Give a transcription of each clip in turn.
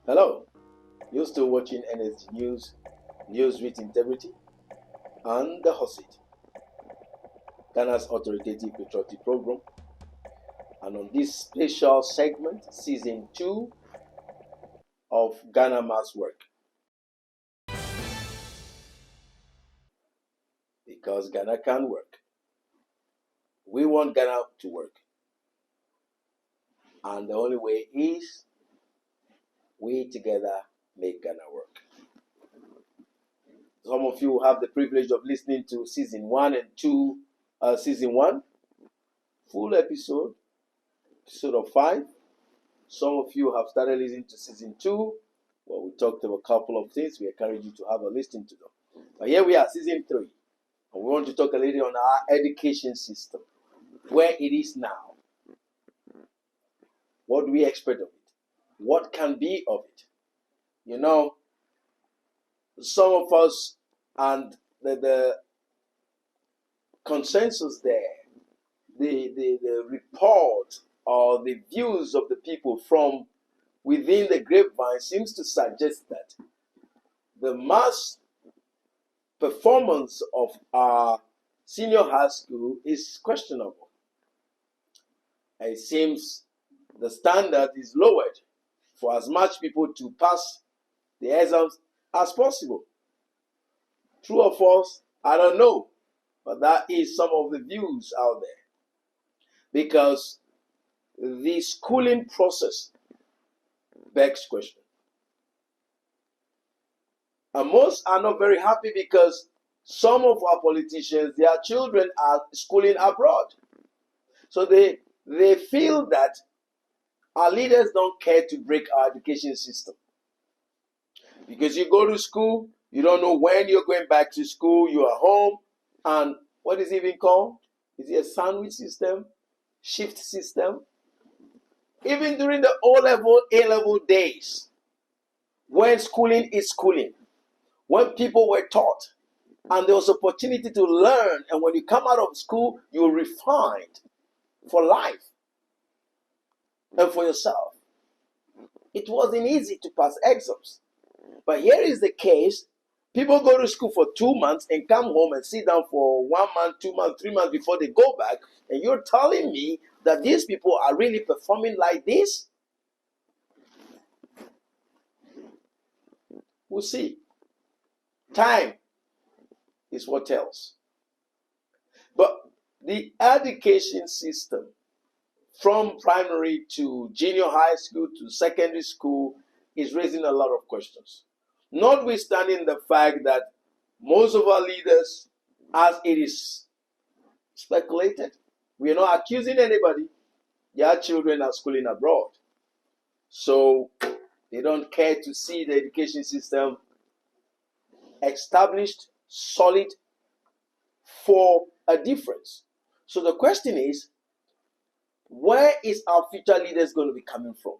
Hello, you're still watching NSG News, News with Integrity, and the hot seat, Ghana's authoritative patriotic program. And on this special segment, season 2 of Ghana Must Work. Because Ghana can work. We want Ghana to work. And the only way is we together make Ghana work. Some of you have the privilege of listening to season 1 and 2, season 1, full episode of 5. Some of you have started listening to season 2, where we talked about a couple of things. We encourage you to have a listen to them. But here we are, season 3. And we want to talk a little on our education system, where it is now. What do we expect of it? What can be of it? You know, some of us, and the consensus there, the report or the views of the people from within the grapevine seems to suggest that the mass performance of our senior high school is questionable. It seems the standard is lowered for as much people to pass the exams as possible. True or false, I don't know, but that is some of the views out there. Because the schooling process begs question. And most are not very happy because some of our politicians, their children are schooling abroad. So they feel that our leaders don't care to break our education system. Because you go to school, you don't know when you're going back to school, you are home, and what is it even called? Is it a sandwich system? Shift system? Even during the O-level, A-level days, when schooling is schooling, when people were taught, and there was opportunity to learn, and when you come out of school, you're refined for life and for yourself. It wasn't easy to pass exams. But here is the case. People go to school for 2 months and come home and sit down for 1 month, 2 months, 3 months before they go back. And you're telling me that these people are really performing like this? We'll see. Time is what tells. But the education system, from primary to junior high school to secondary school, is raising a lot of questions. Notwithstanding the fact that most of our leaders, as it is speculated, we are not accusing anybody, their children are schooling abroad. So they don't care to see the education system established, solid, for a difference. So the question is, where is our future leaders going to be coming from?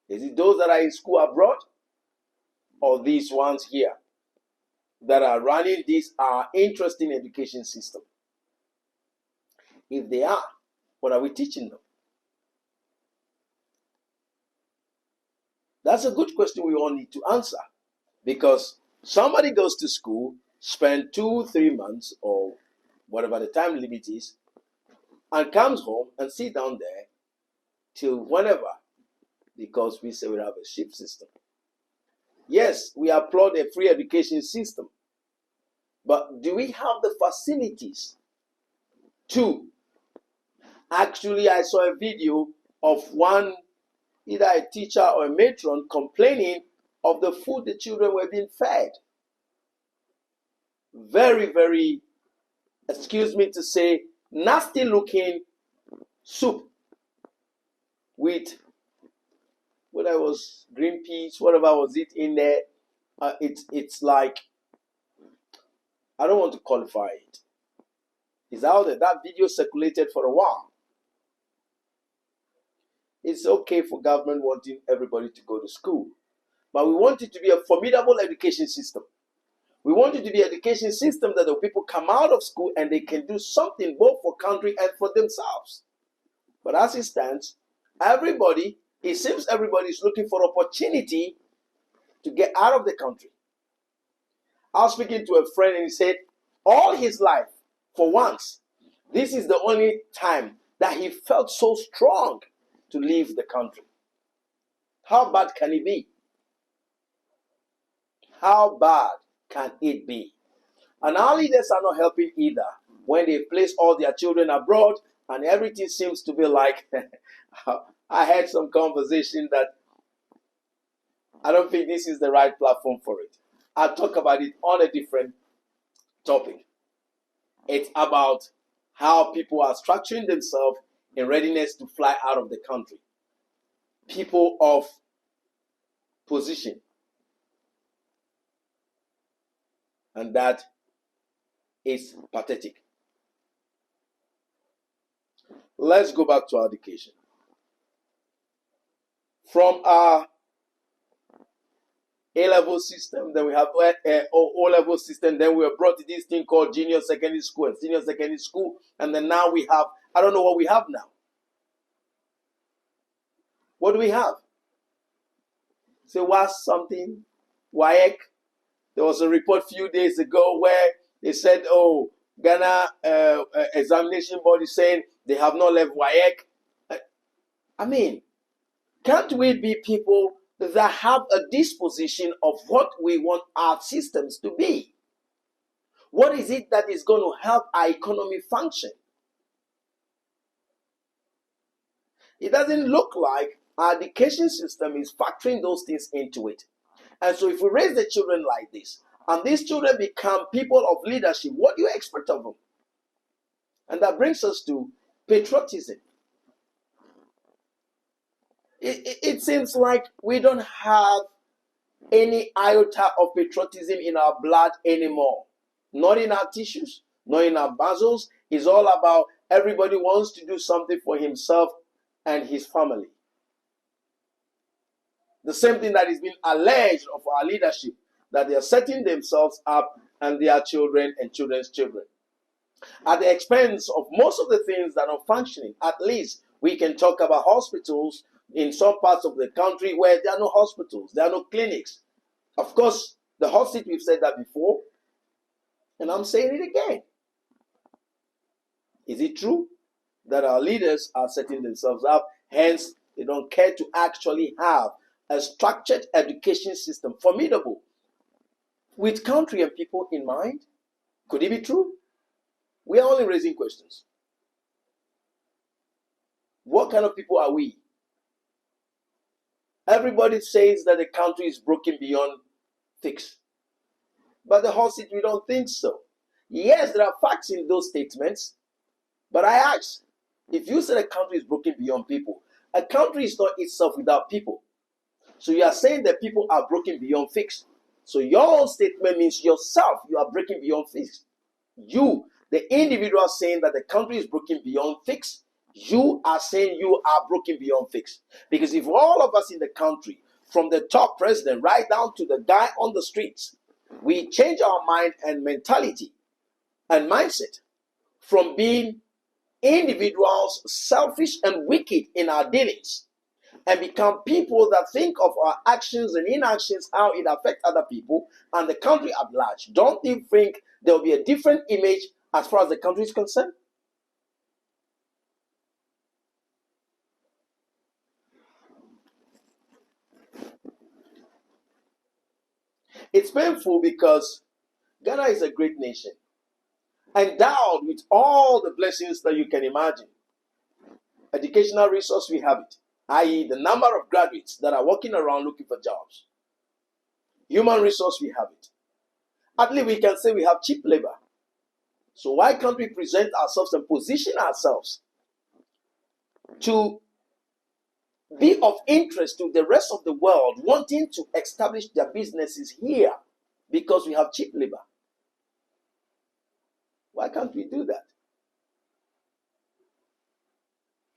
Is it those that are in school abroad? Or these ones here that are running this interesting education system? If they are, what are we teaching them? That's a good question we all need to answer. Because somebody goes to school, spend 2-3 months or whatever the time limit is, and comes home and sit down there till whenever, because we say we have a shift system. Yes, we applaud a free education system, but do we have the facilities to? Actually, I saw a video of one, either a teacher or a matron, complaining of the food the children were being fed. Very, very, excuse me to say, nasty looking soup with whatever was green peas, whatever was it in there. It's like, I don't want to qualify it. It's out there. That video circulated for a while. It's okay for government wanting everybody to go to school, but we want it to be a formidable education system. We want it to be an education system that the people come out of school and they can do something both for country and for themselves. But as it stands, it seems everybody is looking for opportunity to get out of the country. I was speaking to a friend and he said, all his life, for once, this is the only time that he felt so strong to leave the country. How bad can it be? How bad can it be? And our leaders are not helping either when they place all their children abroad and everything seems to be like, I had some conversation that I don't think this is the right platform for it. I'll talk about it on a different topic. It's about how people are structuring themselves in readiness to fly out of the country. People of position. And that is pathetic. Let's go back to our education. From our A-level system, then we have O-level system, then we were brought to this thing called junior secondary school and senior secondary school, and then now we have, I don't know what we have now. What do we have? Say, what's something? WAEC. There was a report a few days ago where they said, oh, Ghana examination board is saying they have not left WAEC. I mean, can't we be people that have a disposition of what we want our systems to be? What is it that is going to help our economy function? It doesn't look like our education system is factoring those things into it. And so if we raise the children like this, and these children become people of leadership, what do you expect of them? And that brings us to patriotism. It seems like we don't have any iota of patriotism in our blood anymore. Not in our tissues, not in our muscles. It's all about everybody wants to do something for himself and his family. The same thing that is being alleged of our leadership, that they are setting themselves up and their children and children's children. At the expense of most of the things that are functioning. At least we can talk about hospitals in some parts of the country where there are no hospitals, there are no clinics. Of course, the hot seat, we've said that before, and I'm saying it again. Is it true that our leaders are setting themselves up, hence they don't care to actually have a structured education system, formidable, with country and people in mind? Could it be true? We are only raising questions. What kind of people are we? Everybody says that the country is broken beyond fix. But the whole city, we don't think so. Yes, there are facts in those statements. But I ask, if you say the country is broken beyond people, a country is not itself without people. So you are saying that people are broken beyond fix. So your own statement means yourself, you are breaking beyond fix. You, the individual, saying that the country is broken beyond fix, you are saying you are broken beyond fix. Because if all of us in the country, from the top president right down to the guy on the streets, we change our mind and mentality and mindset from being individuals selfish and wicked in our dealings and become people that think of our actions and inactions, how it affects other people and the country at large, don't you think there will be a different image as far as the country is concerned? It's painful because Ghana is a great nation, endowed with all the blessings that you can imagine. Educational resource, we have it, i.e. the number of graduates that are walking around looking for jobs. Human resource, we have it. At least we can say we have cheap labor. So why can't we present ourselves and position ourselves to be of interest to the rest of the world wanting to establish their businesses here because we have cheap labor? Why can't we do that?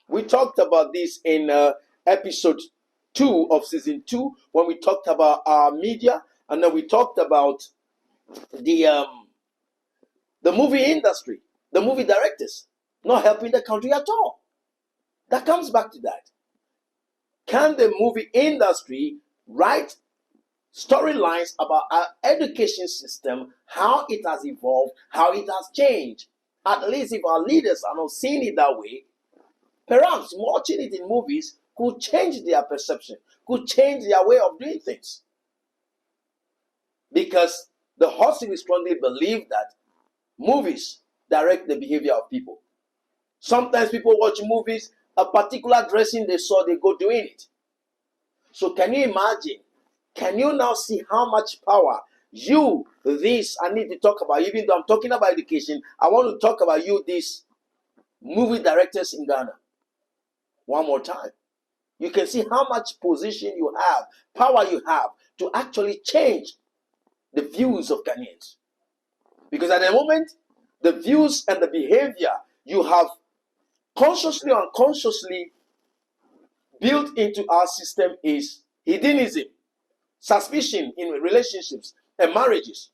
We talked about this in episode 2 of season 2 when we talked about our media, and then we talked about the movie industry, the movie directors not helping the country at all. That comes back to that. Can the movie industry write storylines about our education system, how it has evolved, how it has changed. At least if our leaders are not seeing it that way, perhaps watching it in movies could change their perception, could change their way of doing things. Because the Huxley strongly believe that movies direct the behavior of people. Sometimes people watch movies, a particular dressing they saw, they go doing it. So can you imagine? Can you now see how much power I need to talk about, even though I'm talking about education, I want to talk about these movie directors in Ghana. One more time. You can see how much position you have, power you have to actually change the views of Ghanaians. Because at the moment, the views and the behavior you have consciously or unconsciously built into our system is hedonism, suspicion in relationships and marriages,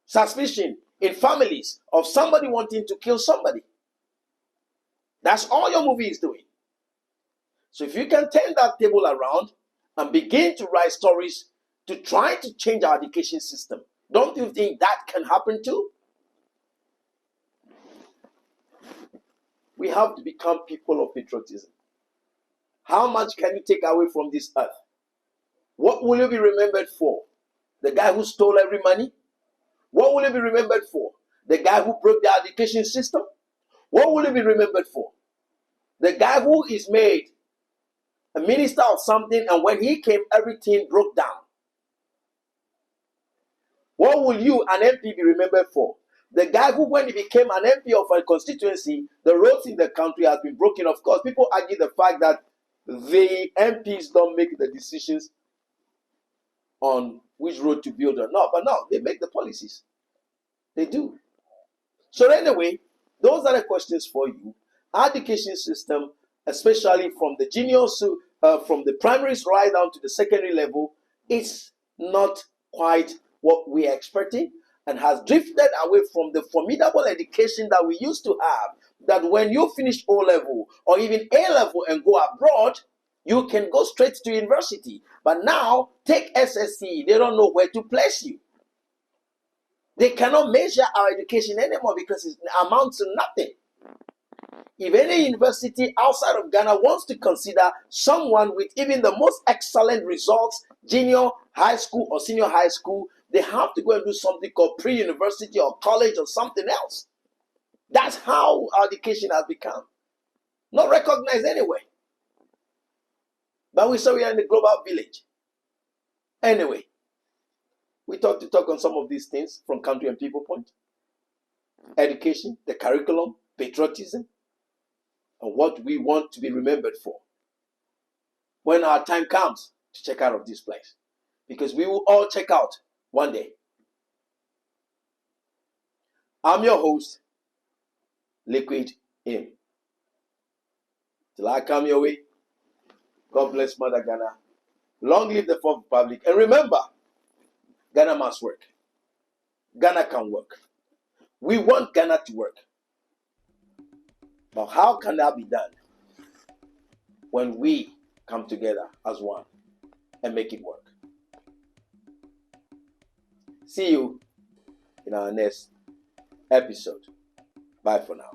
suspicion in families of somebody wanting to kill somebody. That's all your movie is doing. So if you can turn that table around and begin to write stories to try to change our education system, don't you think that can happen too? We have to become people of patriotism. How much can you take away from this earth? What will you be remembered for? The guy who stole every money? What will you be remembered for? The guy who broke the education system? What will you be remembered for? The guy who is made a minister of something, and when he came, everything broke down. What will you, an MP, be remembered for? The guy who, when he became an MP of a constituency, the roads in the country has been broken. Of course, people argue the fact that the MPs don't make the decisions on which road to build or not. But no, they make the policies. They do. So anyway, those are the questions for you. Our education system, especially from the juniors, from the primaries right down to the secondary level, is not quite what we are expecting, and has drifted away from the formidable education that we used to have, that when you finish O level or even A level and go abroad, you can go straight to university. But now, take SSC, they don't know where to place you. They cannot measure our education anymore because it amounts to nothing. If any university outside of Ghana wants to consider someone with even the most excellent results, junior high school or senior high school, they have to go and do something called pre-university or college or something else. That's how our education has become. Not recognized anyway. But we say we are in the global village. Anyway, we talk on some of these things from country and people point. Education, the curriculum, patriotism, and what we want to be remembered for when our time comes to check out of this place. Because we will all check out one day. I'm your host, Liquid Eamn. Till I come your way, God bless Mother Ghana. Long live the Fourth Republic. And remember, Ghana must work. Ghana can work. We want Ghana to work. But how can that be done? When we come together as one and make it work. See you in our next episode. Bye for now.